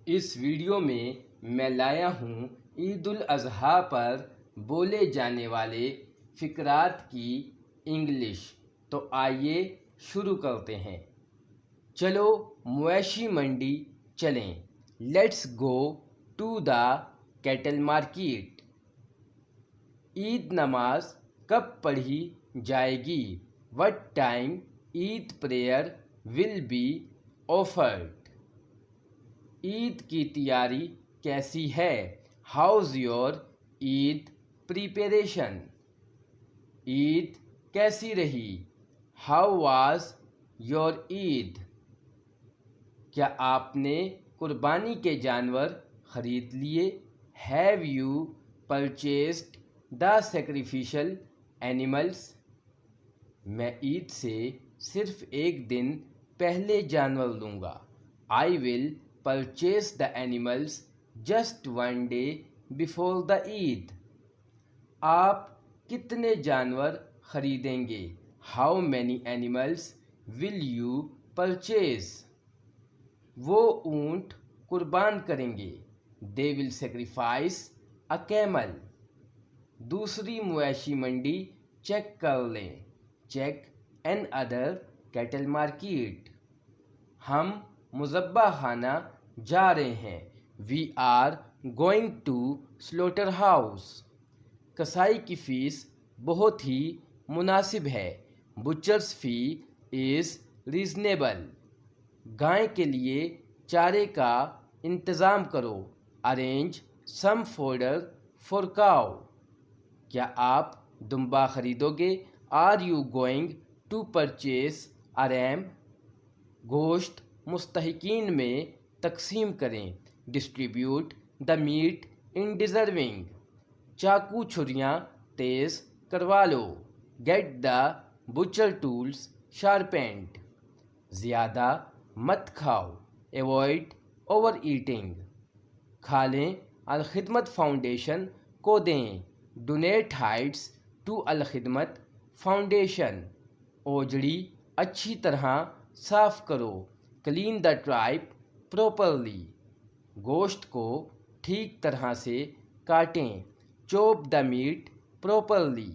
اس video میں لایا ہوں عید الاضحیٰ پر بولے جانے والے فقرات کی انگلش۔ تو آئیے شروع کرتے ہیں۔ چلو مویشی منڈی چلیں۔ Let's go to the cattle market. Eid نماز کب پڑھی جائے گی؟ What time Eid prayer will be offered? Eid کی تیاری کیسی ہے؟ How's your Eid preparation? Eid کیسی رہی؟ How was your Eid? کیا آپ نے قربانی کے جانور خرید لیے؟ Have you purchased the sacrificial animals? میں عید سے صرف ایک دن پہلے جانور لوں گا۔ I will purchase the animals just one day before the Eid. آپ کتنے جانور خریدیں گے؟ How many animals will you purchase? وہ اونٹ قربان کریں گے۔ They will sacrifice a camel. دوسری مویشی منڈی چیک کر لیں۔ Check another cattle market. ہم مذبح خانہ جا رہے ہیں۔ We are going to slaughter house. کسائی کی فیس بہت ہی مناسب ہے۔ بچرز فی از ریزنیبل۔ گائے کے لیے چارے کا انتظام کرو۔ Arrange some fodder for cow. کیا آپ دمبا خریدو گے؟ Are you going to purchase a ram? گوشت مستحقین میں تقسیم کریں۔ Distribute the meat in deserving. چاقو چھریاں تیز کروا لو۔ Get the butcher tools sharpened. زیادہ مت کھاؤ۔ Avoid over eating. کھا لیں۔ الخدمت فاؤنڈیشن کو دیں۔ Donate hides to Alkhidmat foundation. اوجڑی اچھی طرح صاف کرو۔ Clean the tripe properly. گوشت کو ٹھیک طرح سے کاٹیں۔ چوپ دا میٹ پراپرلی۔